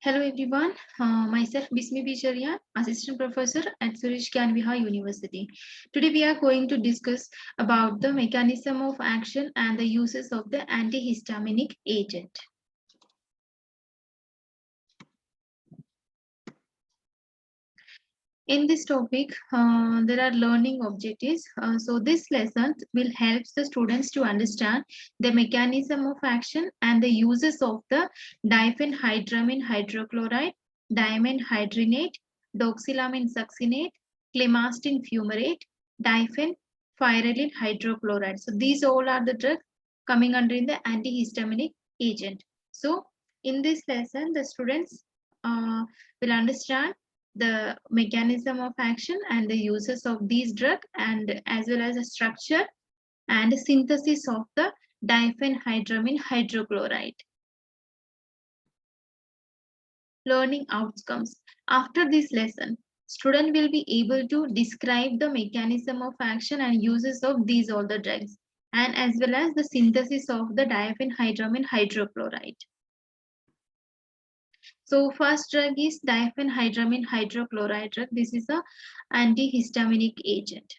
Hello everyone, myself Bismi Bicharia, Assistant Professor at Suresh Kanviha University. Today we are going to discuss about the mechanism of action and the uses of the antihistaminic agent. In this topic, there are learning objectives. So this lesson will help the students to understand the mechanism of action and the uses of the diphenhydramine hydrochloride, dimenhydrinate, doxylamine succinate, clemastine fumarate, diphenpyrrolate hydrochloride. So these all are the drugs coming under in the antihistaminic agent. So in this lesson, the students will understand the mechanism of action and the uses of these drugs, and as well as the structure and synthesis of the diphenhydramine hydrochloride. Learning outcomes. After this lesson, student will be able to describe the mechanism of action and uses of these all the drugs, and as well as the synthesis of the diphenhydramine hydrochloride. So first drug is diphenhydramine hydrochloride drug. This is a antihistaminic agent.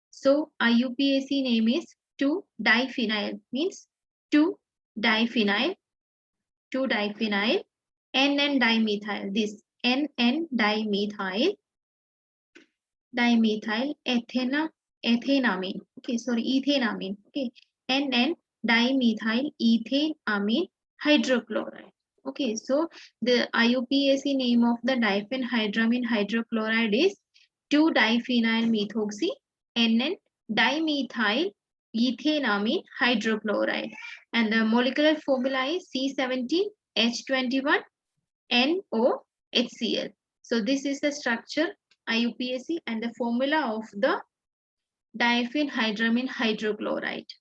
So IUPAC name is 2-diphenyl, means 2-diphenyl, 2-diphenyl, NN-dimethyl. This NN-dimethyl, ethenamine. Okay, sorry, ethenamine. Okay, NN-dimethyl ethenamine hydrochloride. Okay, so the IUPAC name of the diphenhydramine hydrochloride is 2-diphenyl methoxy NN-dimethyl ethenamine hydrochloride, and the molecular formula is C17H21NOHCl. So this is the structure, IUPAC, and the formula of the diphenhydramine hydrochloride.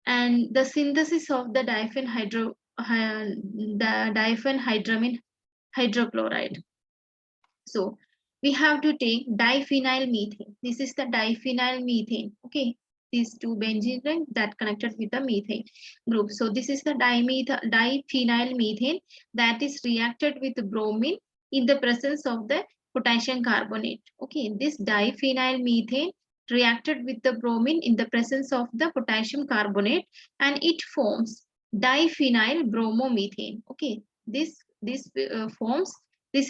And the synthesis of the diphenhydramine hydrochloride. So we have to take diphenyl methane. This is the diphenyl methane. Okay, these two benzene rings that connected with the methane group. So this is the diphenyl methane that is reacted with bromine in the presence of the potassium carbonate. Okay, this diphenyl methane reacted with the bromine in the presence of the potassium carbonate, and it forms diphenyl bromomethane. Okay, this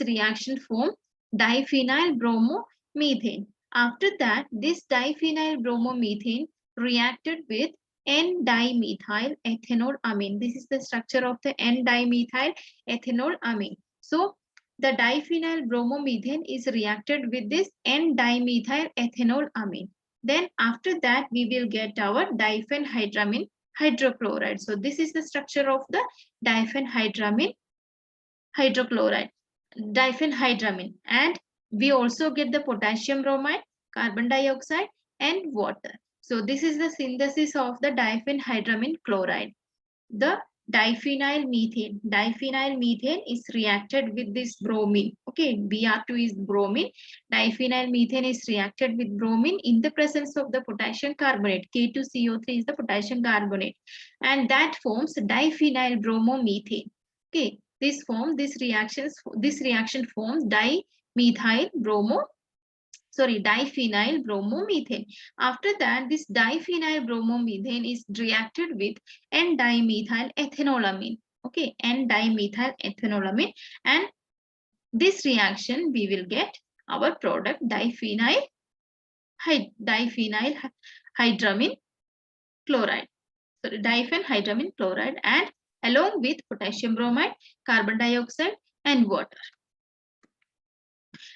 reaction forms diphenyl bromomethane. After that, this diphenyl bromomethane reacted with N-dimethyl ethanolamine. This is the structure of the N-dimethyl ethanolamine. So the diphenyl bromomethane is reacted with this N-dimethyl ethanolamine. Then after that, we will get our diphenhydramine hydrochloride. So this is the structure of the diphenhydramine hydrochloride, diphenhydramine, and we also get the potassium bromide, carbon dioxide, and water. So this is the synthesis of the diphenhydramine chloride. The diphenyl methane is reacted with this bromine. Okay, Br2 is bromine. Diphenyl methane is reacted with bromine in the presence of the potassium carbonate. K2CO3 is the potassium carbonate, and that forms diphenyl bromomethane. Okay, this reaction forms diphenyl bromomethane. After that, this diphenyl bromomethane is reacted with N-dimethyl ethanolamine. Okay, N-dimethyl ethanolamine, and this reaction we will get our product diphenyl hydramine chloride. So diphenhydramine chloride, and along with potassium bromide, carbon dioxide, and water.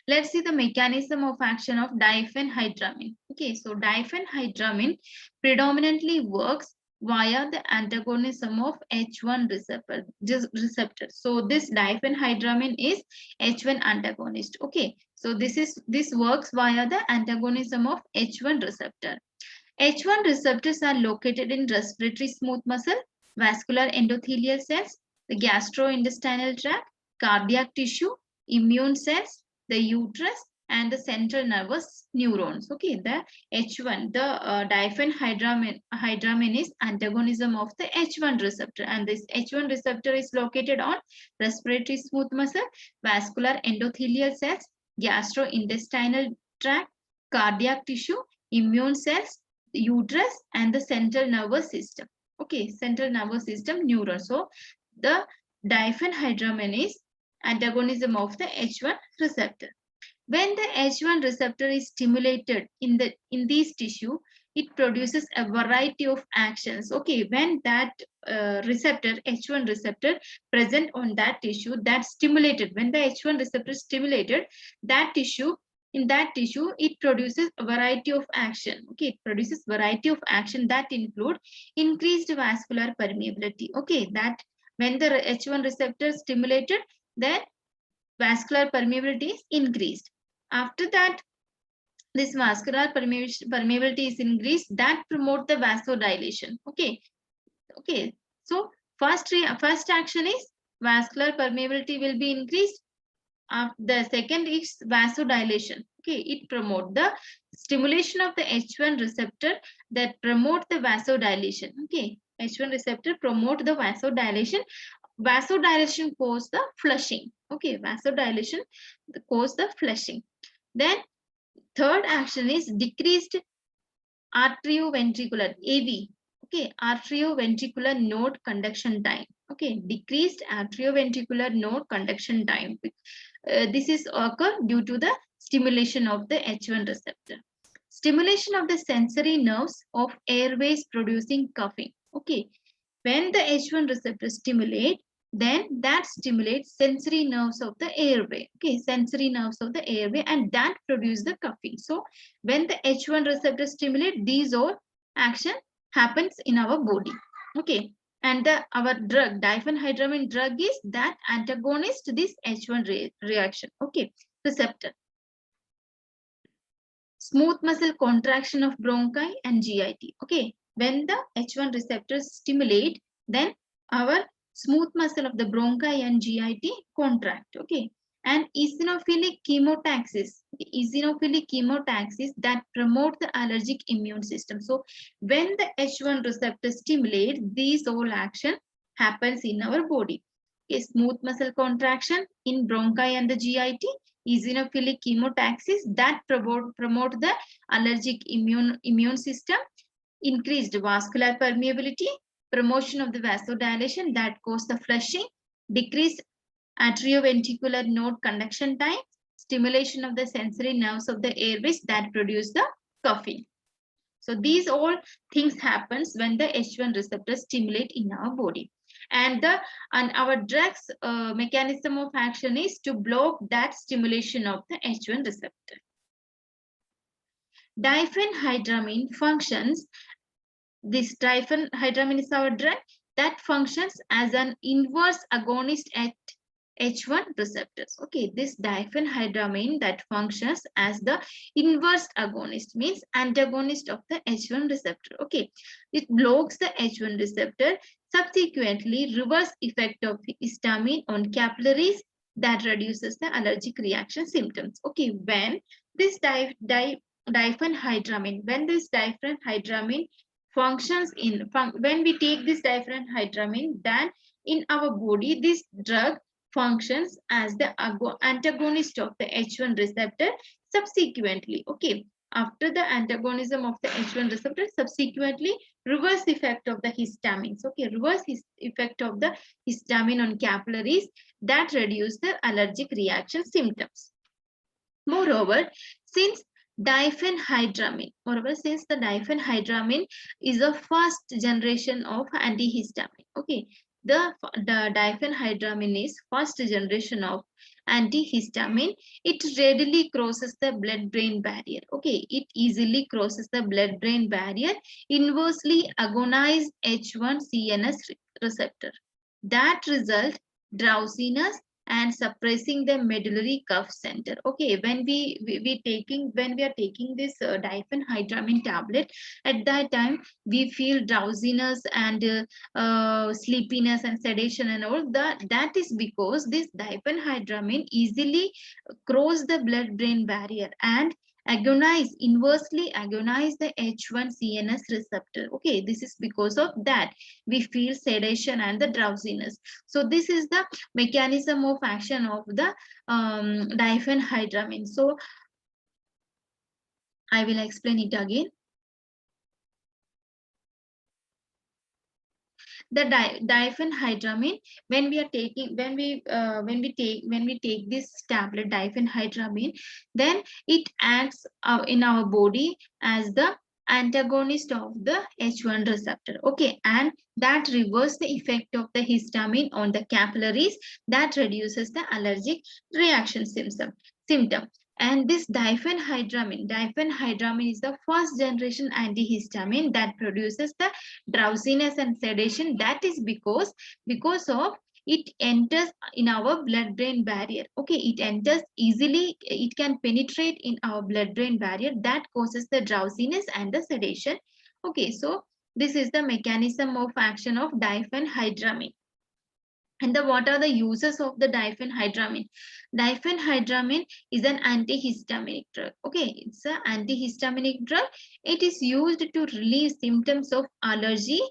Let's see the mechanism of action of diphenhydramine. Okay, so diphenhydramine predominantly works via the antagonism of H1 receptor. So this diphenhydramine is H1 antagonist. Okay, so this works via the antagonism of H1 receptor. H1 receptors are located in respiratory smooth muscle, vascular endothelial cells, the gastrointestinal tract, cardiac tissue, immune cells, the uterus, and the central nervous neurons. Okay, the H1, the diphenhydramine is antagonism of the H1 receptor, and this H1 receptor is located on respiratory smooth muscle, vascular endothelial cells, gastrointestinal tract, cardiac tissue, immune cells, uterus, and the central nervous system. Okay, central nervous system neuron. So the diphenhydramine is antagonism of the H1 receptor. When the H1 receptor is stimulated in these tissue, it produces a variety of actions. Okay, when that receptor, H1 receptor present on that tissue, that stimulated, when the H1 receptor stimulated that tissue, in that tissue, it produces a variety of action. Okay, it produces variety of action that include increased vascular permeability. Okay, that when the H1 receptor stimulated, then vascular permeability is increased. After that, this vascular permeability is increased, that promote the vasodilation. Okay, so first action is vascular permeability will be increased. The second is vasodilation. Okay, it promote the stimulation of the H1 receptor that promote the vasodilation. Okay, H1 receptor promote the vasodilation. Vasodilation cause the flushing. Okay, vasodilation cause the flushing. Then third action is decreased atrioventricular, AV. Okay, atrioventricular node conduction time. Okay, decreased atrioventricular node conduction time. This is occur due to the stimulation of the H1 receptor. Stimulation of the sensory nerves of airways producing coughing. Okay, when the H1 receptor stimulate, then that stimulates sensory nerves of the airway. Okay, sensory nerves of the airway, and that produce the coughing. So when the H1 receptor stimulate, these all action happens in our body. Okay, and our drug, diphenhydramine drug, is that antagonist this H1 reaction. Okay, receptor. Smooth muscle contraction of bronchi and GIT. Okay, when the H1 receptors stimulate, then our smooth muscle of the bronchi and GIT contract. Okay, and eosinophilic chemotaxis. Eosinophilic chemotaxis that promote the allergic immune system. So when the H1 receptor stimulate, these all action happens in our body. Okay, smooth muscle contraction in bronchi and the GIT, eosinophilic chemotaxis that promote the allergic immune system, increased vascular permeability, promotion of the vasodilation that cause the flushing, decreased atrioventricular node conduction time, stimulation of the sensory nerves of the airways that produce the coughing. So these all things happens when the H1 receptor stimulate in our body. And our drug's mechanism of action is to block that stimulation of the H1 receptor. Diphenhydramine functions. This diphenhydramine is our drug that functions as an inverse agonist at H1 receptors. Okay, this diphenhydramine that functions as the inverse agonist, means antagonist of the H1 receptor. Okay, it blocks the H1 receptor. Subsequently, reverse effect of histamine on capillaries that reduces the allergic reaction symptoms. Okay, when this diphenhydramine, functions in, when we take this diphenhydramine, then in our body, this drug functions as the antagonist of the H1 receptor subsequently. Okay, after the antagonism of the H1 receptor, subsequently reverse effect of the histamines. Okay, reverse effect of the histamine on capillaries that reduce the allergic reaction symptoms. Moreover, since the diphenhydramine is a first generation of antihistamine. Okay, the diphenhydramine is first generation of antihistamine. It readily crosses the blood-brain barrier. Okay, it easily crosses the blood-brain barrier, inversely agonize H1 CNS receptor. That result drowsiness and suppressing the medullary cuff center. Okay, when we are taking this diphenhydramine tablet, at that time we feel drowsiness and sleepiness and sedation and all that is because this diphenhydramine easily cross the blood brain barrier and inversely agonize the H1 CNS receptor. Okay, this is because of that we feel sedation and the drowsiness. So this is the mechanism of action of the diphenhydramine. So I will explain it again. The diphenhydramine, when we are taking when we take this tablet diphenhydramine, then it acts in our body as the antagonist of the H1 receptor. Okay, and that reverses the effect of the histamine on the capillaries, that reduces the allergic reaction symptom. And this diphenhydramine is the first generation antihistamine that produces the drowsiness and sedation. That is because of it enters in our blood brain barrier. Okay, it enters easily, it can penetrate in our blood brain barrier, that causes the drowsiness and the sedation. Okay, so this is the mechanism of action of diphenhydramine. And what are the uses of the diphenhydramine? Diphenhydramine is an antihistaminic drug. Okay, it's an antihistaminic drug. It is used to relieve symptoms of allergy,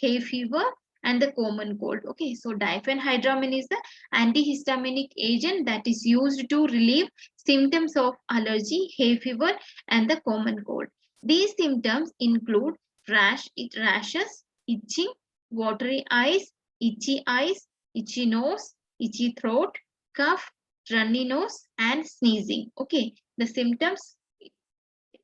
hay fever, and the common cold. Okay, so diphenhydramine is the antihistaminic agent that is used to relieve symptoms of allergy, hay fever, and the common cold. These symptoms include rashes, itching, watery eyes, itchy nose, itchy throat, cough, runny nose, and sneezing. Okay, the symptoms,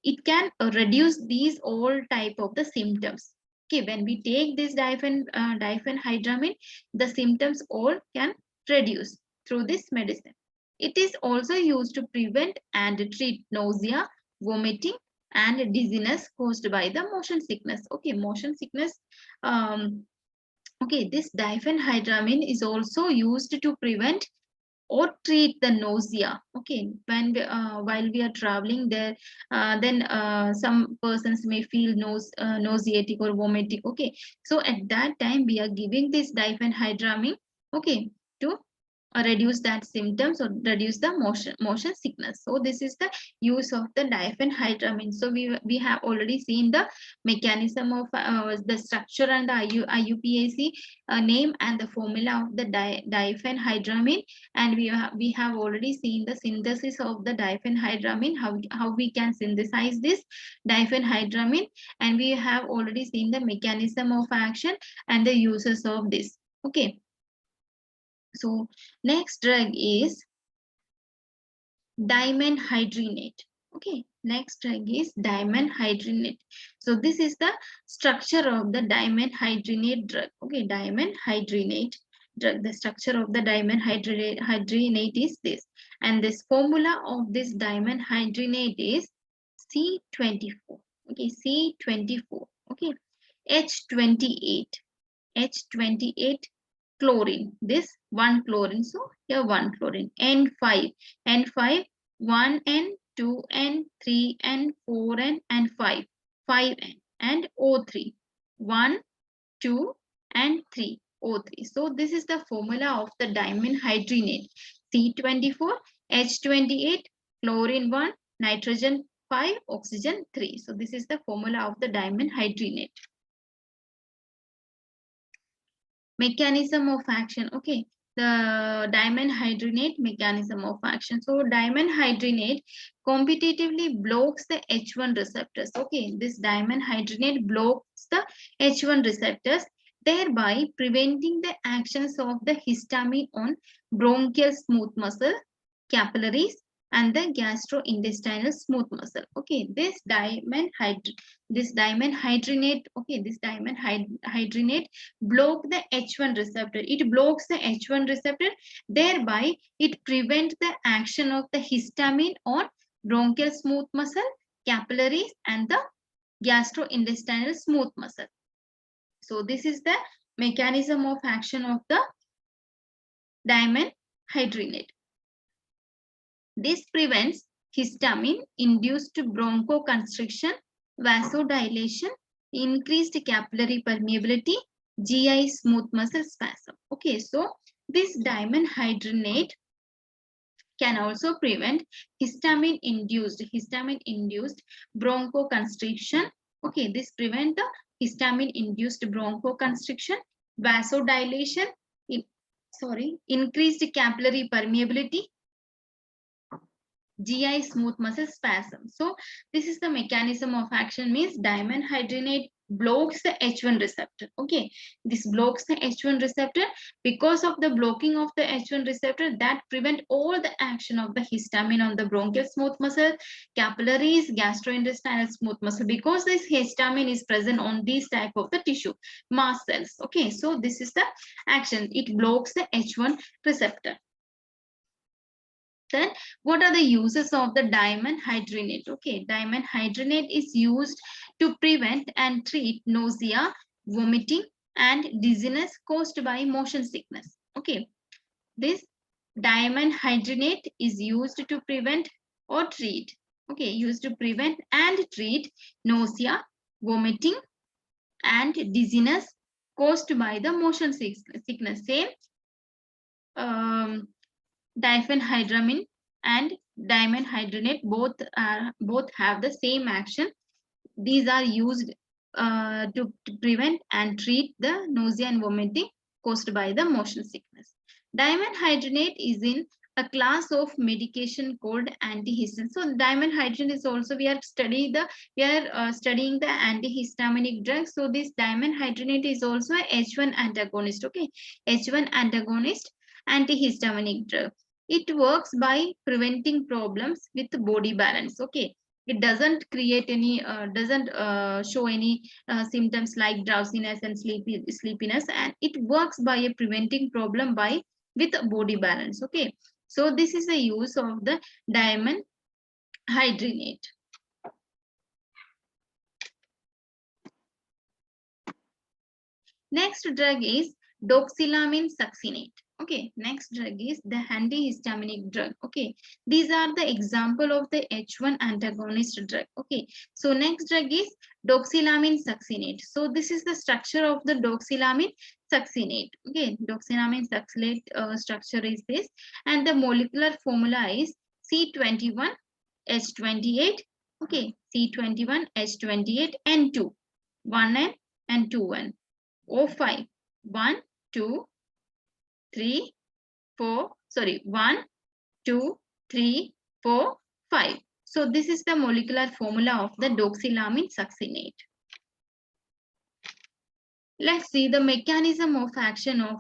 it can reduce these all type of the symptoms. Okay, when we take this diphenhydramine, the symptoms all can reduce through this medicine. It is also used to prevent and treat nausea, vomiting, and dizziness caused by the motion sickness. Okay, motion sickness. Okay, this diphenhydramine is also used to prevent or treat the nausea. Okay, when while we are traveling there, then some persons may feel nauseatic or vomiting. Okay, so at that time we are giving this diphenhydramine. Okay, to reduce that symptoms or reduce the motion sickness. So this is the use of the diphenhydramine. So we have already seen the mechanism of the structure and the IUPAC name and the formula of the diphenhydramine, and we have already seen the synthesis of the diphenhydramine, how we can synthesize this diphenhydramine, and we have already seen the mechanism of action and the uses of this. Okay, so next drug is dimenhydrinate. Okay, next drug is dimenhydrinate. So this is the structure of the dimenhydrinate drug. Okay, dimenhydrinate drug, the structure of the dimenhydrinate is this, and this formula of this dimenhydrinate is C24. Okay, C24. Okay, H28 chlorine, this one chlorine, so here one chlorine, N5, 1N, 2N, 3N, 4N, and 5N, and O3, 1, 2, and 3, O3. So this is the formula of the dimenhydrinate, C24, H28, chlorine 1, nitrogen 5, oxygen 3. So this is the formula of the dimenhydrinate. Mechanism of action. Okay, the dimenhydrinate mechanism of action. So dimenhydrinate competitively blocks the H1 receptors. Okay, this dimenhydrinate blocks the H1 receptors, thereby preventing the actions of the histamine on bronchial smooth muscle, capillaries, and the gastrointestinal smooth muscle. Okay, this dimenhydrinate, okay, this dimenhydrinate block the H1 receptor. It blocks the H1 receptor, thereby it prevents the action of the histamine on bronchial smooth muscle, capillaries, and the gastrointestinal smooth muscle. So this is the mechanism of action of the hydrinate. This prevents histamine-induced bronchoconstriction, vasodilation, increased capillary permeability, GI smooth muscle spasm. Okay, so this dimenhydrinate can also prevent histamine-induced bronchoconstriction. Okay, this prevent the histamine-induced bronchoconstriction, vasodilation, increased capillary permeability, GI smooth muscle spasm. So this is the mechanism of action, means dimenhydrinate blocks the H1 receptor. Okay, this blocks the H1 receptor. Because of the blocking of the H1 receptor, that prevent all the action of the histamine on the bronchial smooth muscle, capillaries, gastrointestinal smooth muscle, because this histamine is present on these type of the tissue, mast cells. Okay, so this is the action. It blocks the H1 receptor. Then what are the uses of the dimenhydrinate? Okay, dimenhydrinate is used to prevent and treat nausea, vomiting, and dizziness caused by motion sickness. Okay, this dimenhydrinate is used to prevent or treat. Okay, used to prevent and treat nausea, vomiting, and dizziness caused by the motion sickness. Same diphenhydramine and dimenhydrinate both have the same action. These are used to prevent and treat the nausea and vomiting caused by the motion sickness. Dimenhydrinate is in a class of medication called antihistamine. So dimenhydrinate is also, we are studying the antihistaminic drug. So this dimenhydrinate is also a H1 antagonist. Okay, H1 antagonist antihistaminic drug. It works by preventing problems with body balance. Okay, it doesn't create any doesn't show any symptoms like drowsiness and sleepiness, and it works by preventing problem with body balance. Okay, so this is the use of the dimenhydrinate. Next drug is doxylamine succinate. Okay, next drug is the antihistaminic drug. Okay, these are the example of the H1 antagonist drug. Okay, so next drug is doxylamine succinate. So this is the structure of the doxylamine succinate. Okay, doxylamine succinate structure is this, and the molecular formula is C21H28. Okay, C21H28N2, 1N and 2N. O5, 1, 2, 3, 4, sorry, 1, 2, 3, 4, 5. So this is the molecular formula of the doxylamine succinate. Let's see the mechanism of action of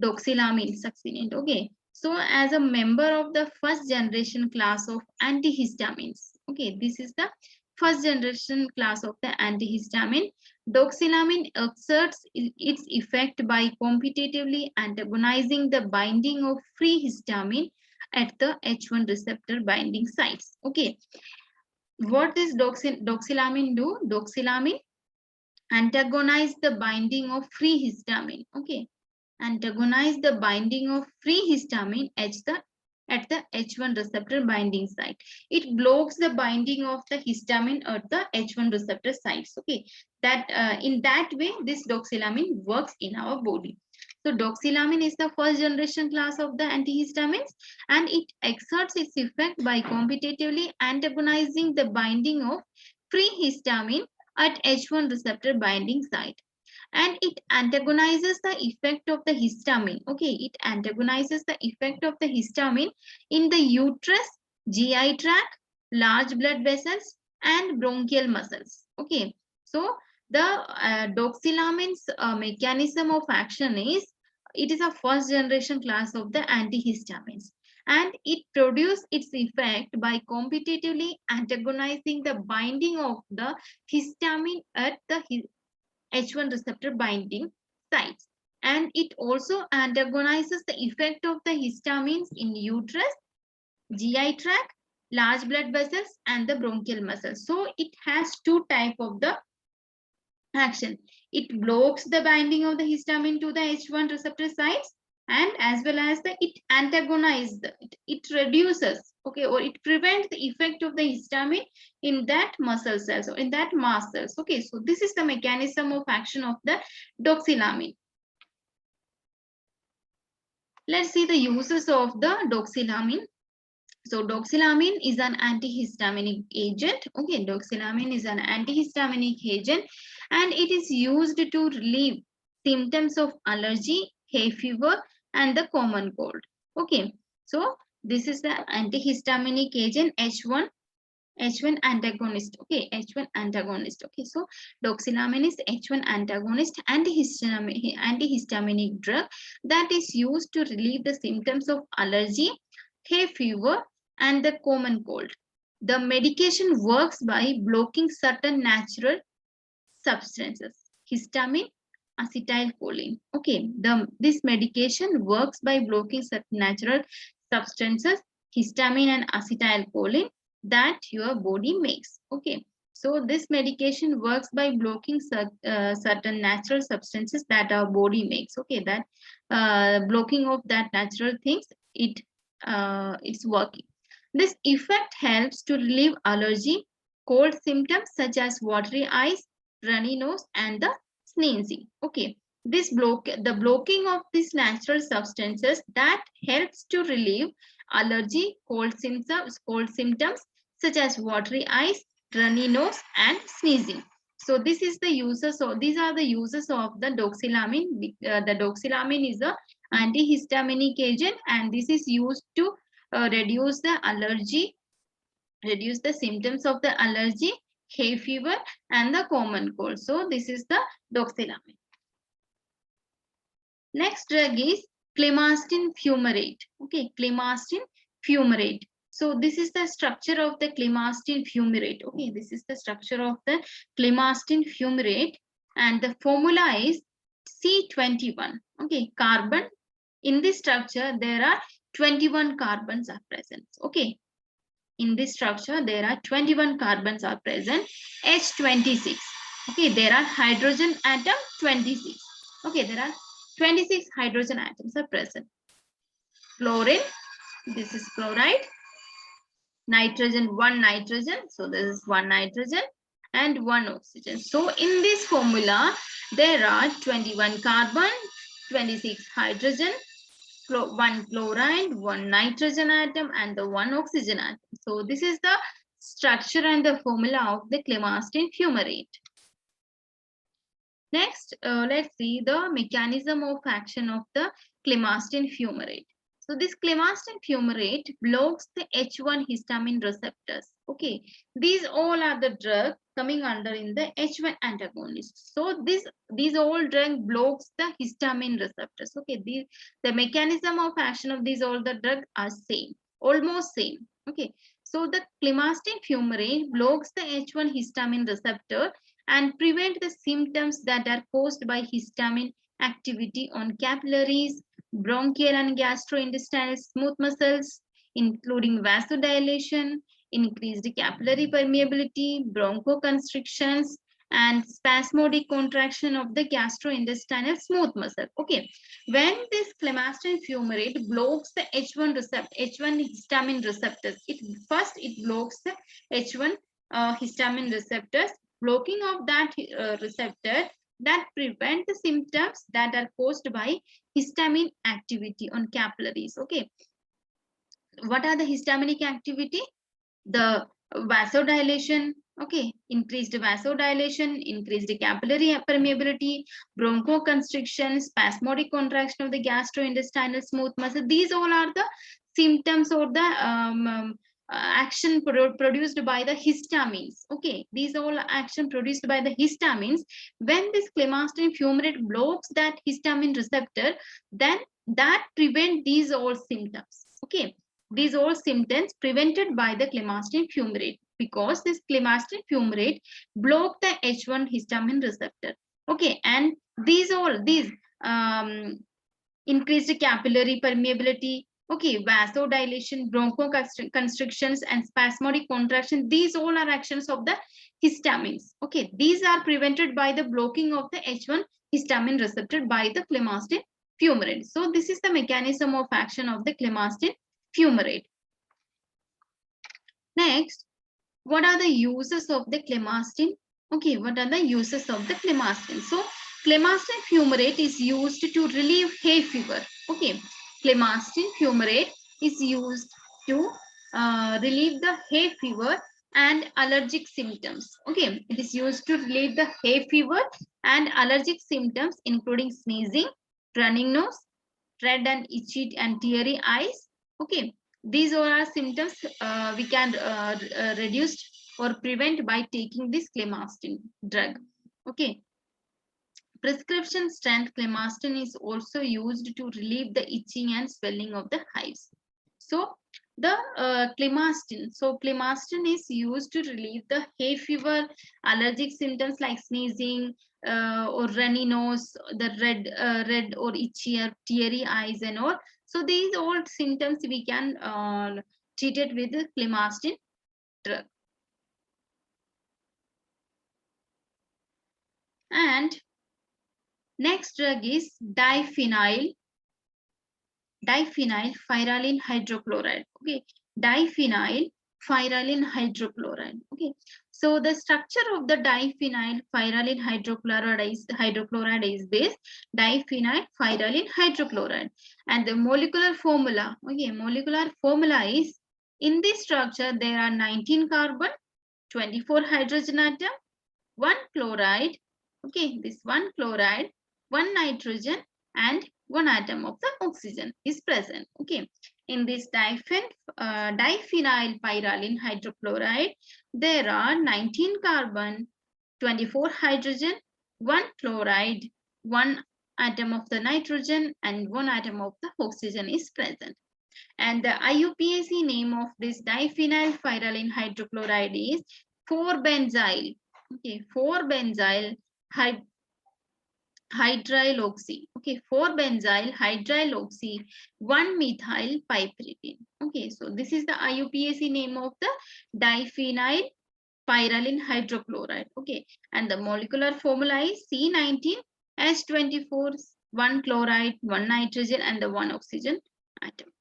doxylamine succinate. Okay, so as a member of the first generation class of antihistamines, okay, this is the first generation class of the antihistamine. Doxylamine exerts its effect by competitively antagonizing the binding of free histamine at the H1 receptor binding sites. Okay, what does doxylamine do? Doxylamine antagonize the binding of free histamine. Okay, antagonize the binding of free histamine at the H1 receptor binding site. It blocks the binding of the histamine at the H1 receptor sites. Okay, that in that way this doxylamine works in our body. So doxylamine is the first generation class of the antihistamines, and it exerts its effect by competitively antagonizing the binding of free histamine at H1 receptor binding site, and it antagonizes the effect of the histamine. Okay, it antagonizes the effect of the histamine in the uterus, GI tract, large blood vessels, and bronchial muscles. Okay, so the doxylamine's mechanism of action is, it is a first generation class of the antihistamines, and it produces its effect by competitively antagonizing the binding of the histamine at the H1 receptor binding sites, and it also antagonizes the effect of the histamines in uterus, GI tract, large blood vessels, and the bronchial muscles. So it has two type of the action. It blocks the binding of the histamine to the H1 receptor sites, and as well as it antagonizes it reduces, okay, or it prevents the effect of the histamine in that muscle cells or in that mast cells. Okay, so this is the mechanism of action of the doxylamine. Let's see the uses of the doxylamine. So doxylamine is an antihistaminic agent. Okay, doxylamine is an antihistaminic agent and it is used to relieve symptoms of allergy, hay fever, and the common cold. Okay, so this is the antihistaminic agent H1 antagonist. Okay, H1 antagonist. Okay, so doxylamine is H1 antagonist antihistaminic drug that is used to relieve the symptoms of allergy, hay fever, and the common cold. The medication works by blocking certain natural substances, histamine, acetylcholine. Okay, this medication works by blocking certain natural substances, histamine and acetylcholine, that your body makes. Okay, so this medication works by blocking certain natural substances that our body makes. Okay, that blocking of that natural things, it's working. This effect helps to relieve allergy, cold symptoms such as watery eyes, runny nose, and the sneezing. Okay, the blocking of these natural substances that helps to relieve allergy, cold symptoms such as watery eyes, runny nose, and sneezing. So this is the uses. So these are the uses of the doxylamine. The doxylamine is a antihistaminic agent, and this is used to reduce the allergy, reduce the symptoms of the allergy, hay fever, and the common cold. So this is the doxylamine. Next drug is clemastine fumarate. Okay, clemastine fumarate. So this is the structure of the clemastine fumarate. Okay, this is the structure of the clemastine fumarate, and the formula is C21. Okay, carbon. In this structure, there are 21 carbons are present. Okay, in this structure there are 21 carbons are present, H26. Okay, there are hydrogen atom 26. Okay, there are 26 hydrogen atoms are present. Fluorine, this is fluoride. Nitrogen, one nitrogen, so this is one nitrogen and one oxygen. So in this formula there are 21 carbon, 26 hydrogen, one chloride, one nitrogen atom, and the one oxygen atom. So this is the structure and the formula of the clemastine fumarate. Next, let's see the mechanism of action of the clemastine fumarate. So this clemastine fumarate blocks the H1 histamine receptors. Okay, these all are the drugs coming under in the H1 antagonist. So these all drug blocks the histamine receptors. Okay, the mechanism of action of these all the drugs are same, almost same. Okay, so the clemastine fumarate blocks the H1 histamine receptor and prevent the symptoms that are caused by histamine activity on capillaries, bronchial and gastrointestinal smooth muscles, including vasodilation, increased capillary permeability, bronchoconstrictions, and spasmodic contraction of the gastrointestinal smooth muscle. Okay, when this clemastine fumarate blocks the H1 histamine receptors, it blocks the H1 histamine receptors. Blocking of that receptor that prevent the symptoms that are caused by histamine activity on capillaries. Okay, what are the histaminic activity? The vasodilation. Okay, increased vasodilation, increased capillary permeability, bronchoconstriction, spasmodic contraction of the gastrointestinal smooth muscle. These all are the symptoms or the action produced by the histamines. Okay, these all action produced by the histamines. When this clemastine fumarate blocks that histamine receptor, then that prevent these all symptoms. Okay, these all symptoms prevented by the clemastine fumarate, because this clemastine fumarate block the H1 histamine receptor. Okay, and these increased capillary permeability, okay, vasodilation, bronchoconstrictions, and spasmodic contraction, these all are actions of the histamines. Okay, these are prevented by the blocking of the H1 histamine receptor by the clemastine fumarate. So this is the mechanism of action of the clemastine fumarate. Next, what are the uses of the clemastine? Okay, what are the uses of the clemastine? So clemastine fumarate is used to relieve hay fever. Okay, clemastine fumarate is used to relieve the hay fever and allergic symptoms. Okay, it is used to relieve the hay fever and allergic symptoms, including sneezing, running nose, red and itchy and teary eyes. Okay, these all are symptoms we can reduce or prevent by taking this clemastine drug. Okay, prescription strength clemastine is also used to relieve the itching and swelling of the hives. So the clemastine is used to relieve the hay fever, allergic symptoms like sneezing or runny nose, the red or itchy or teary eyes and all. So these all symptoms we can treat it with the clemastine drug. And next drug is diphenylpyrrolene hydrochloride. Okay, diphenylpyrrolene hydrochloride. Okay, so the structure of the diphenylpyrrolene hydrochloride is this diphenylpyrrolene hydrochloride, and the molecular formula. Okay, molecular formula is, in this structure there are 19 carbon, 24 hydrogen atom, 1 chloride. Okay, this 1 chloride, 1 nitrogen, and 1 atom of the oxygen is present. Okay, in this diphenylpyrrolene hydrochloride, there are 19 carbon, 24 hydrogen, 1 chloride, 1 atom of the nitrogen, and 1 atom of the oxygen is present. And the IUPAC name of this diphenylpyrrolene hydrochloride is 4-benzyl. Okay, 4-benzyl hydryloxy. Okay, 4-benzyl hydryloxy 1-methyl piperidine. Okay, so this is the IUPAC name of the diphenylpyrrolene hydrochloride. Okay, and the molecular formula is C19H24, 1 chloride, 1 nitrogen, and the 1 oxygen atom.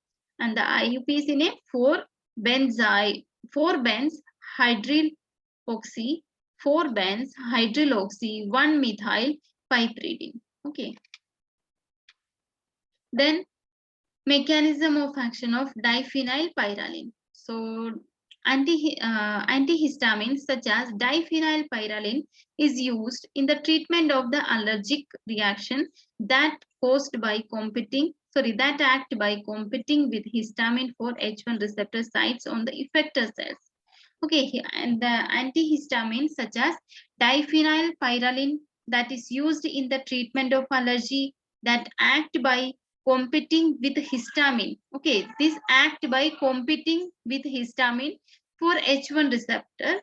And the IUPAC name 4-benzyl 4-benz hydryloxy 4-benz hydryloxy 1-methyl piperidine. Okay. Then mechanism of action of diphenylpyrrolene. So antihistamines such as diphenylpyrrolene is used in the treatment of the allergic reaction that act by competing with histamine for H1 receptor sites on the effector cells. Okay, and the antihistamines such as diphenylpyrrolene that is used in the treatment of allergy that act by competing with histamine. Okay, this act by competing with histamine for H1 receptor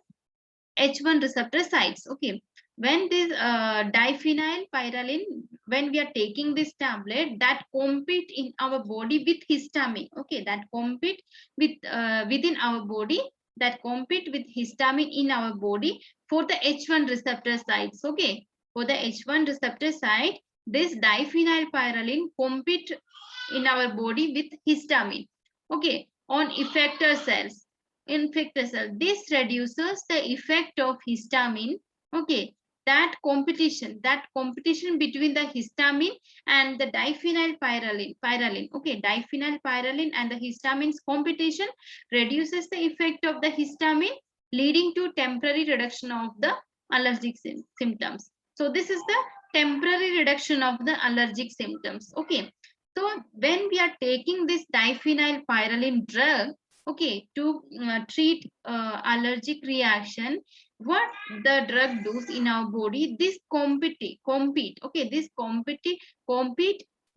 sites. Okay, when this diphenylpyrrolene, when we are taking this tablet, that compete in our body with histamine. Okay, that compete with within our body, that compete with histamine in our body for the H1 receptor sites. Okay, for the H1 receptor site, this diphenylpyrrolene compete in our body with histamine. Okay, on effector cells. This reduces the effect of histamine. Okay, that competition between the histamine and the diphenylpyrrolene. Okay, diphenylpyrrolene and the histamine's competition reduces the effect of the histamine, leading to temporary reduction of the allergic symptoms. So this is the temporary reduction of the allergic symptoms. Okay, so when we are taking this diphenylpyrrolene drug, okay, to treat allergic reaction, what the drug does in our body, this compete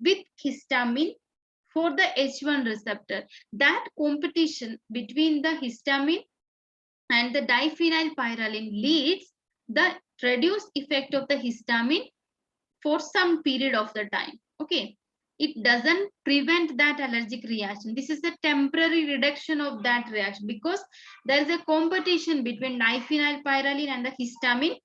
with histamine for the H1 receptor. That competition between the histamine and the diphenylpyrrolene leads the reduced effect of the histamine for some period of the time. Okay, it doesn't prevent that allergic reaction. This is a temporary reduction of that reaction because there is a competition between diphenylpyrrolene and the histamine.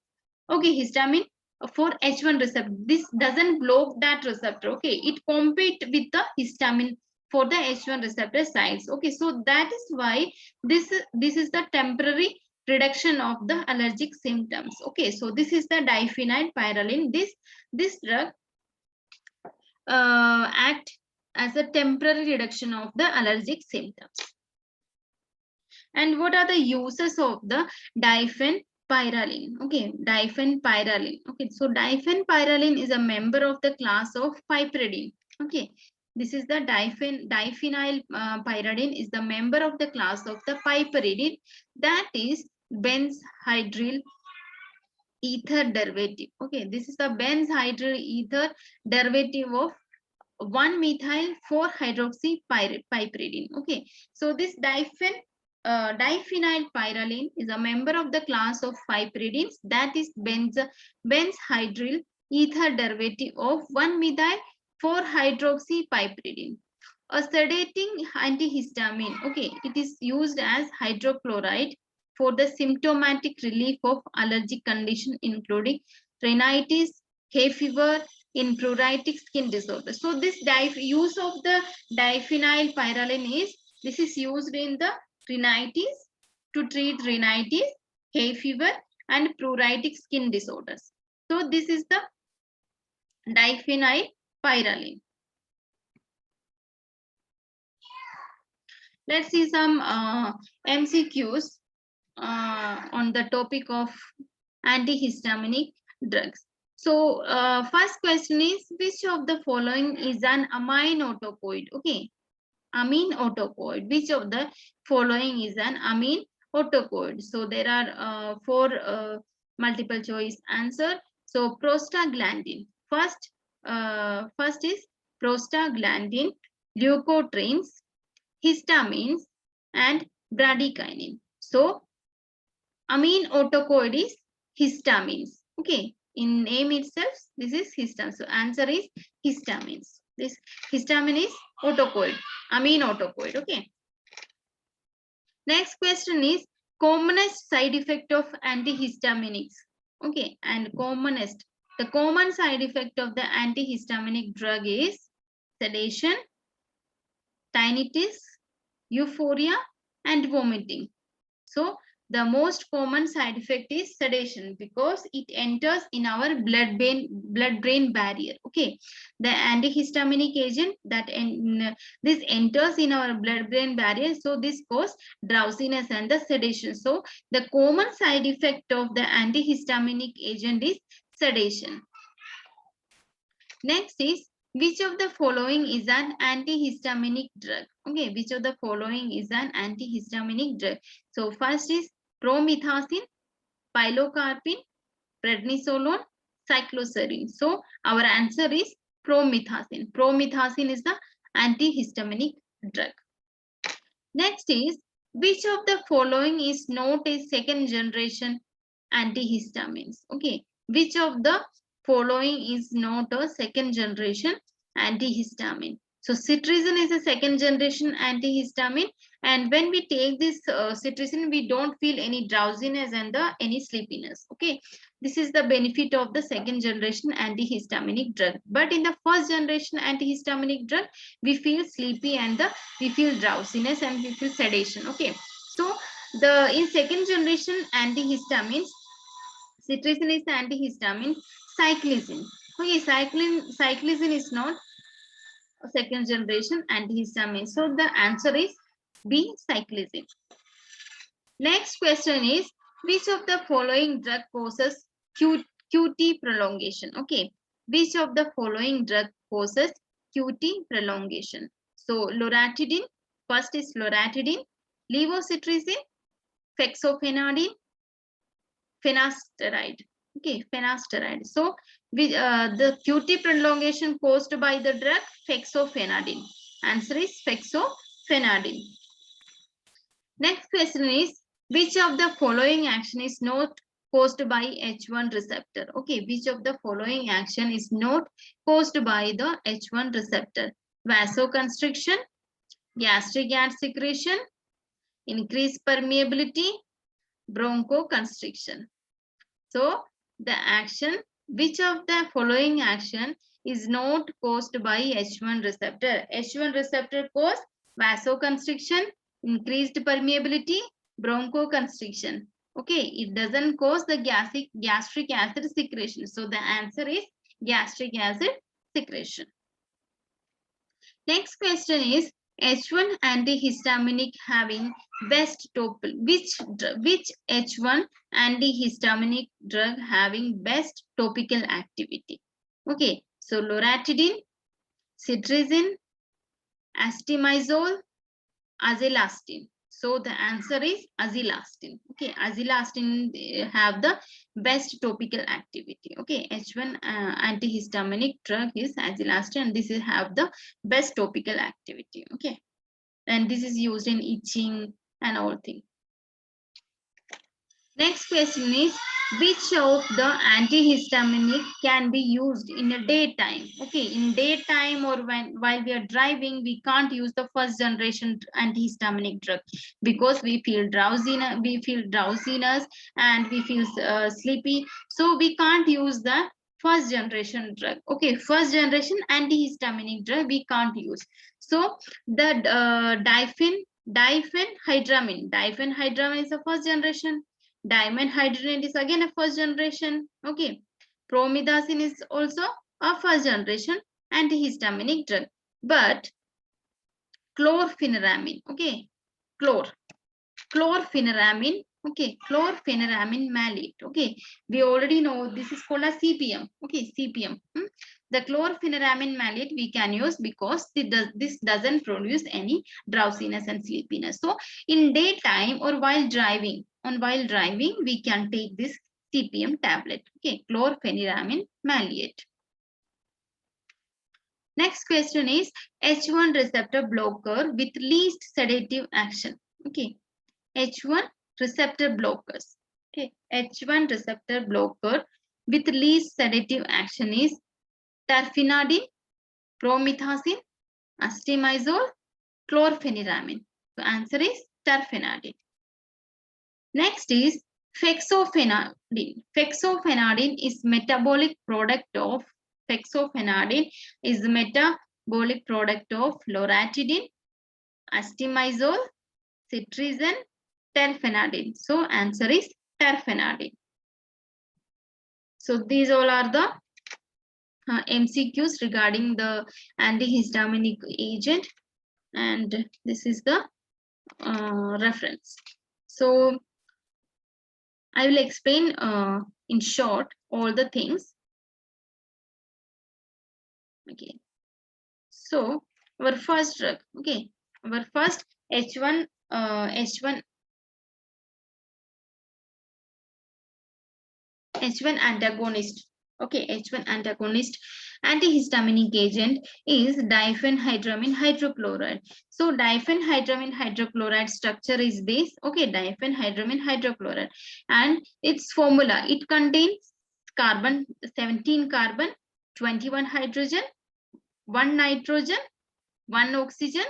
Okay, histamine for H1 receptor. This doesn't block that receptor. Okay, it compete with the histamine for the H1 receptor sites. Okay, so that is why this is the temporary reduction of the allergic symptoms. Okay, so this is the diphenhydramine. This drug act as a temporary reduction of the allergic symptoms. And what are the uses of the diphenpyrrolline? Okay, diphenpyrrolline. Okay, so diphenpyrrolline is a member of the class of piperidine. Okay, this is the diphenyl pyridine is the member of the class of the piperidine, that is benzhydryl ether derivative. Okay, this is the benzhydryl ether derivative of 1-methyl 4-hydroxypiperidine. Okay, so this diphenhydramine is a member of the class of piperidines, that is benzhydryl ether derivative of 1-methyl 4-hydroxypiperidine. A sedating antihistamine. Okay, it is used as hydrochloride for the symptomatic relief of allergic condition including rhinitis, hay fever, in pruritic skin disorder. So this use of the diphenhydramine this is used in the rhinitis, to treat rhinitis, hay fever, and pruritic skin disorders. So this is the diphenhydramine. Let's see some MCQs on the topic of antihistaminic drugs. So first question is, which of the following is an amine autocoid? Okay, amine autocoid. Which of the following is an amine autocoid? So there are four multiple choice answer. So prostaglandin. First is prostaglandin, leukotrienes, histamines, and bradykinin. So amine autocoid is histamines. Okay, in name itself, this is histamine. So answer is histamines. This histamine is autocoid, amine autocoid. Okay. Next question is commonest side effect of antihistaminics. Okay, and the common side effect of the antihistaminic drug is sedation, tinnitus, euphoria, and vomiting. So the most common side effect is sedation because it enters in our blood-brain barrier. Okay, the antihistaminic agent this enters in our blood-brain barrier, so this causes drowsiness and the sedation. So the common side effect of the antihistaminic agent is sedation. Next is, which of the following is an antihistaminic drug? Okay, which of the following is an antihistaminic drug? So first is promethazine, pilocarpine, prednisolone, cycloserine. So our answer is promethazine. Promethazine is the antihistaminic drug. Next is, which of the following is not a second generation antihistamines? Okay, which of the following is not a second generation antihistamine? So cetirizine is a second generation antihistamine, and when we take this cetirizine, we don't feel any drowsiness and any sleepiness. Okay, this is the benefit of the second generation antihistaminic drug. But in the first generation antihistaminic drug, we feel sleepy and we feel drowsiness and we feel sedation. Okay, so in second generation antihistamines, cetirizine is the antihistamine, cyclizine. Okay, cyclizine is not a second generation antihistamine. So the answer is B, cyclizine. Next question is, which of the following drug causes QT prolongation? Okay, which of the following drug causes QT prolongation? So loratadine, first is loratadine, levocetirizine, fexofenadine, finasteride. Okay, finasteride. So the QT prolongation caused by the drug fexofenadine. Answer is fexofenadine. Next question is, which of the following action is not caused by H1 receptor? Okay, which of the following action is not caused by the H1 receptor? Vasoconstriction, gastric acid secretion, increased permeability, bronchoconstriction. So the action Which of the following action is not caused by H1 receptor? H1 receptor cause vasoconstriction, increased permeability, bronchoconstriction. Okay, it doesn't cause the gastric acid secretion. So the answer is gastric acid secretion. Next question is H1 antihistaminic having best topical. Which H1 antihistaminic drug having best topical activity? Okay, so loratadine, cetirizine, astimizole, azelastine. So the answer is azelastine. Okay, azelastine have the best topical activity. Okay, H1 antihistaminic drug is azelastine, and this is have the best topical activity. Okay, and this is used in itching and all things. Next question is which of the antihistaminic can be used in a daytime? Okay, in daytime or while we are driving, we can't use the first generation antihistaminic drug because we feel drowsiness and we feel sleepy. So we can't use the first generation drug. Okay, first generation antihistaminic drug we can't use. So the diphenhydramine is the first generation. Dimenhydrinate is again a first generation. Okay, promethazine is also a first generation antihistaminic drug. But chlorpheniramine, okay, chlorpheniramine, okay, chlorpheniramine maleate. Okay, we already know this is called a CPM. Okay, CPM. The chlorpheniramine maleate we can use because this doesn't produce any drowsiness and sleepiness. So in daytime or while driving, we can take this CPM tablet. Okay, chlorpheniramine maleate. Next question is H1 receptor blocker with least sedative action. Okay, H1 receptor blockers. Okay, H1 receptor blocker with least sedative action is terfenadine, promethazine, astimizole, chlorpheniramine. So answer is terfenadine. Next is fexofenadine. Fexofenadine is metabolic product of loratadine, astimizole, cetirizine, terfenadine. So answer is terfenadine. So these all are the MCQs regarding the antihistaminic agent, and this is the reference. So I will explain in short all the things. Okay, so our first drug, okay, our first H1 antagonist. Okay, H1 antagonist antihistaminic agent is diphenhydramine hydrochloride. So diphenhydramine hydrochloride structure is this. Okay, diphenhydramine hydrochloride, and its formula, it contains 17 carbon, 21 hydrogen, 1 nitrogen, 1 oxygen,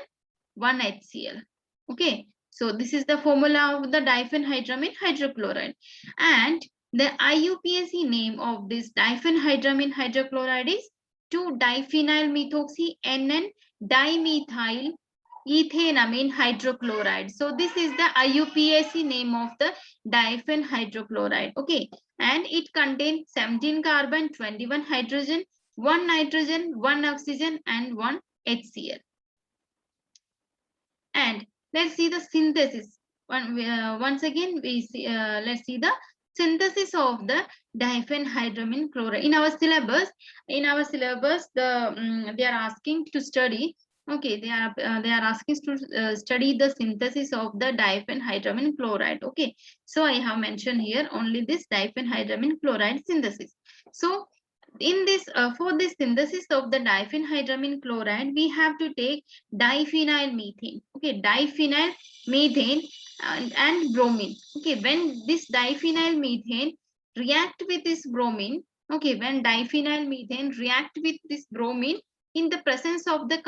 1 HCl. Okay, so this is the formula of the diphenhydramine hydrochloride, and the IUPAC name of this diphenhydramine hydrochloride is 2-diphenylmethoxy-NN dimethyl ethanamine hydrochloride. So this is the IUPAC name of the diphenhydrochloride. Okay, and it contains 17 carbon, 21 hydrogen, 1 nitrogen, 1 oxygen, and 1 HCl. And let's see the synthesis. Once again, we see. Let's see the synthesis of the diphenhydramine chloride in our syllabus. In our syllabus, they are asking to study. Okay, they are asking to study the synthesis of the diphenhydramine chloride. Okay, so I have mentioned here only this diphenhydramine chloride synthesis. So in this for this synthesis of the diphenhydramine chloride, we have to take diphenyl methane. Okay, diphenyl methane and bromine. Okay, when this diphenyl methane react with this bromine, okay, when diphenyl methane react with this bromine in the presence of the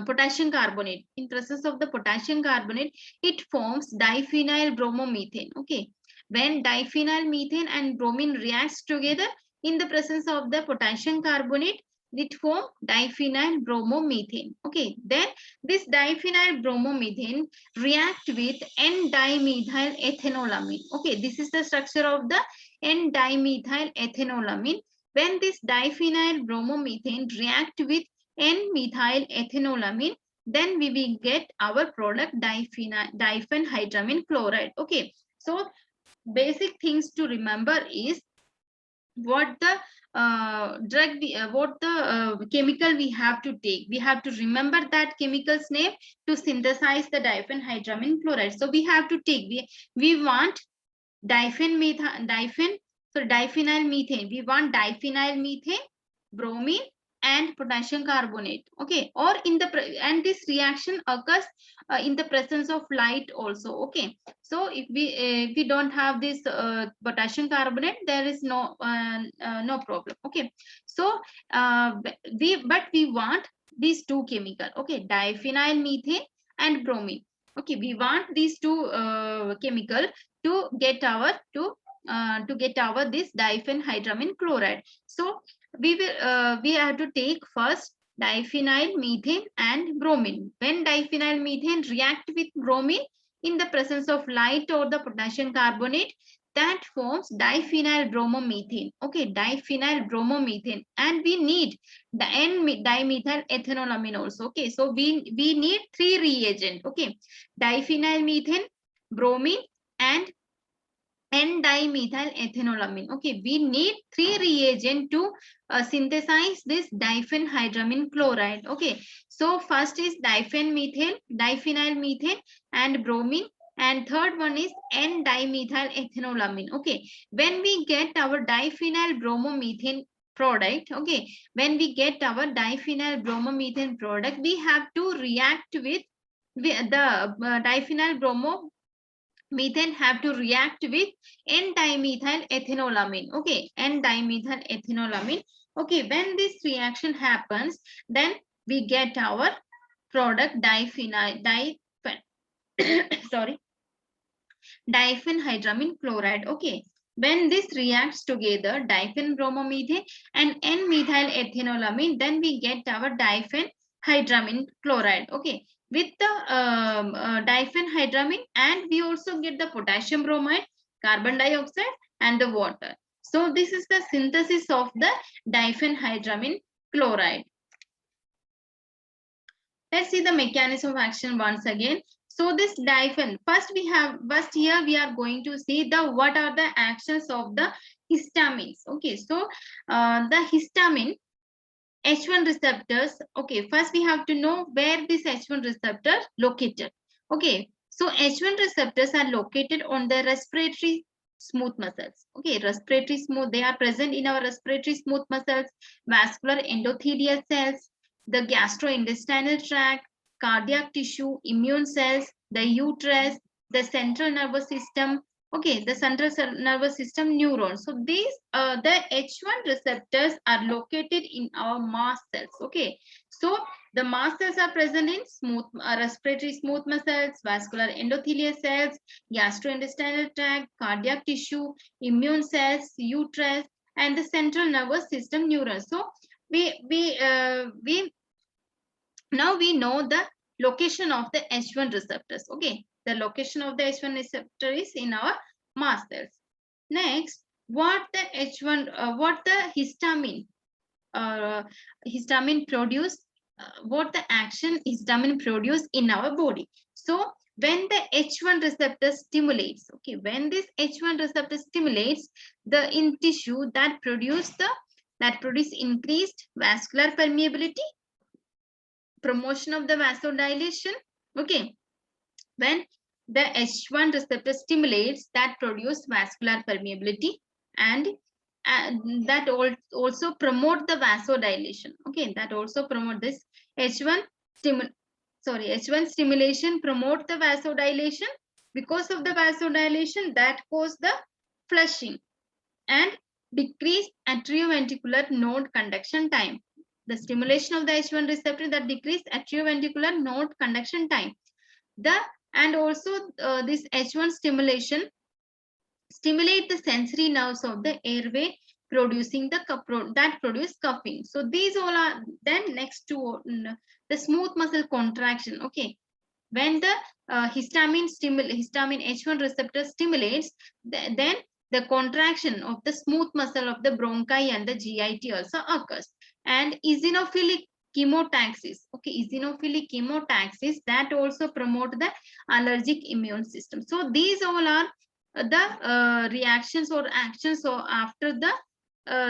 potassium carbonate, in presence of the potassium carbonate, it forms diphenyl bromomethane. Okay, When diphenylmethane and bromine reacts together in the presence of the potassium carbonate, it form diphenylbromomethane. Okay, then this diphenylbromomethane react with N-dimethyl-ethanolamine. Okay, this is the structure of the N-dimethyl-ethanolamine. When this diphenylbromomethane react with N-methyl-ethanolamine, then we will get our product diphenhydramine chloride. Okay, so basic things to remember is what the chemical we have to take. We have to remember that chemical's name to synthesize the diphenhydramine chloride. So we have to take, we want diphenylmethane, we want diphenylmethane, bromine and potassium carbonate. Okay, or in the and this reaction occurs in the presence of light also. Okay, so if we don't have this potassium carbonate, there is no problem. Okay, so we want these two chemical. Okay, diphenylmethane and bromine. Okay, we want these two chemical to get our this diphenhydramine chloride. So we have to take first diphenylmethane and bromine. When diphenylmethane react with bromine in the presence of light or the potassium carbonate, that forms diphenylbromomethane. Okay, diphenylbromomethane, and we need the N-dimethyl-ethanolamine also. Okay, so we need three reagent. Okay, diphenylmethane, bromine and N-dimethyl-ethanolamine. Okay, we need three reagent to synthesize this diphenhydramine chloride. Okay, so first is diphenylmethane and bromine, and third one is N-dimethyl-ethanolamine. Okay, when we get our diphenylbromomethane product, okay, when we get our diphenylbromomethane product, we have to react with the diphenylbromo methane have to react with N-dimethyl-ethanolamine. Okay, N-dimethyl-ethanolamine. Okay, when this reaction happens, then we get our product diphenhydramine chloride. Okay, when this reacts together, diphenbromomethane and N-methyl-ethanolamine, then we get our diphenhydramine chloride. Okay, with the diphenhydramine, and we also get the potassium bromide, carbon dioxide and the water. So this is the synthesis of the diphenhydramine chloride. Let's see the mechanism of action once again. So this first here we are going to see the what are the actions of the histamines. Okay, so the histamine H1 receptors. Okay, first we have to know where this H1 receptor located. Okay, so H1 receptors are located on the respiratory smooth muscles. Okay, respiratory smooth, they are present in our respiratory smooth muscles, vascular endothelial cells, the gastrointestinal tract, cardiac tissue, immune cells, the uterus, the central nervous system. Okay, the central nervous system neurons. So these the H1 receptors are located in our mast cells. Okay, so the mast cells are present in smooth respiratory smooth muscles, vascular endothelial cells, gastrointestinal tract, cardiac tissue, immune cells, uterus, and the central nervous system neurons. So now we know the location of the H1 receptors. Okay, the location of the H1 receptor is in our mast cells. Next, what the histamine produce, what the action histamine produce in our body. So when the H1 receptor stimulates, okay, when this H1 receptor stimulates the in tissue that produce increased vascular permeability, promotion of the vasodilation. Okay, when the H1 receptor stimulates that produce vascular permeability, and that also promote the vasodilation. Okay, that also promote this H1 stimulation promote the vasodilation. Because of the vasodilation, that cause the flushing and decrease atrioventricular node conduction time. The stimulation of the H1 receptor that decrease atrioventricular node conduction time. And also this H1 stimulation stimulate the sensory nerves of the airway, producing that produce coughing. So these all are. Then next to the smooth muscle contraction. Okay, when the histamine H1 receptor stimulates, then the contraction of the smooth muscle of the bronchi and the GIT also occurs. And eosinophilic chemotaxis, okay, eosinophilic chemotaxis, that also promote the allergic immune system. So these all are the reactions or actions so after the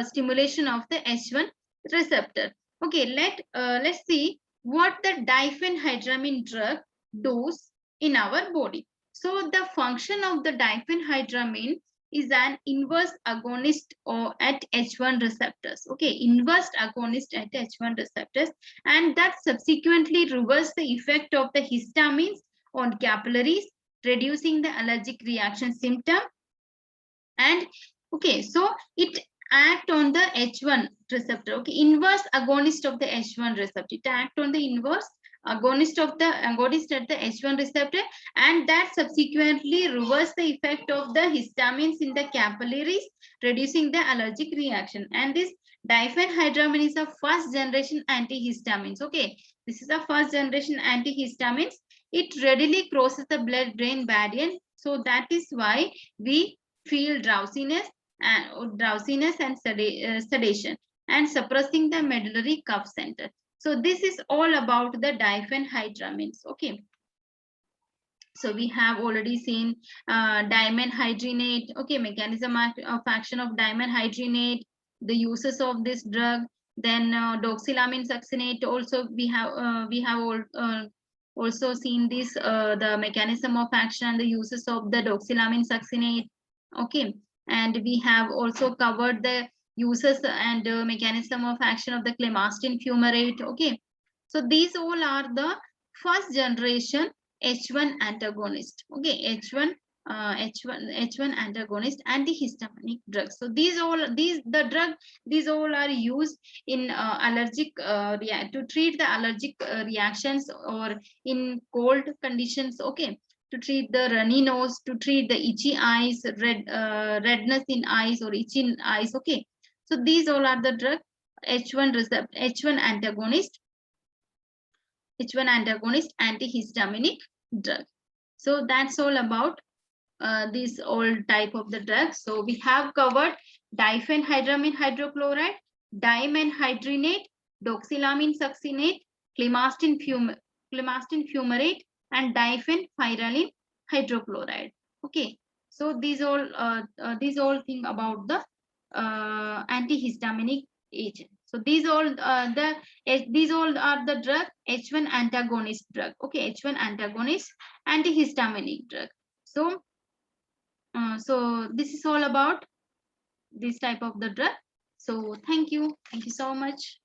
stimulation of the H1 receptor. Okay, let's see what the diphenhydramine drug does in our body. So the function of the diphenhydramine is an inverse agonist or at H1 receptors. Okay, inverse agonist at H1 receptors, and that subsequently reverse the effect of the histamines on capillaries, reducing the allergic reaction symptom. And okay, so it act on the H1 receptor. Okay, inverse agonist of the H1 receptor. It act on the inverse agonist at the H1 receptor, and that subsequently reverse the effect of the histamines in the capillaries, reducing the allergic reaction. And this diphenhydramine is a first generation antihistamines. Okay, this is a first generation antihistamines. It readily crosses the blood brain barrier, so that is why we feel drowsiness and sedation, and suppressing the medullary cuff center. So this is all about the diphenhydramines. Okay, so we have already seen dimenhydrinate. Okay, mechanism of action of dimenhydrinate, the uses of this drug. Then doxylamine succinate also we have also seen this the mechanism of action and the uses of the doxylamine succinate. Okay, and we have also covered the uses and mechanism of action of the clemastine fumarate. Okay, so these all are the first generation H1 antagonist. Okay, H1 antagonist antihistaminic drugs. So these all are used in allergic to treat the allergic reactions, or in cold conditions. Okay, to treat the runny nose, to treat the itchy eyes, redness in eyes or itchy in eyes. Okay, so these all are the drug H1 antagonist, H1 antagonist antihistaminic drug. So that's all about this all type of the drugs. So we have covered diphenhydramine hydrochloride, dimenhydrinate, doxylamine succinate, clemastine fumarate, and diphenpyrrolene hydrochloride. Okay, so these all thing about the antihistaminic agent. So these all are the drug H1 antagonist drug. Okay, H1 antagonist antihistaminic drug. So so this is all about this type of the drug. So thank you so much.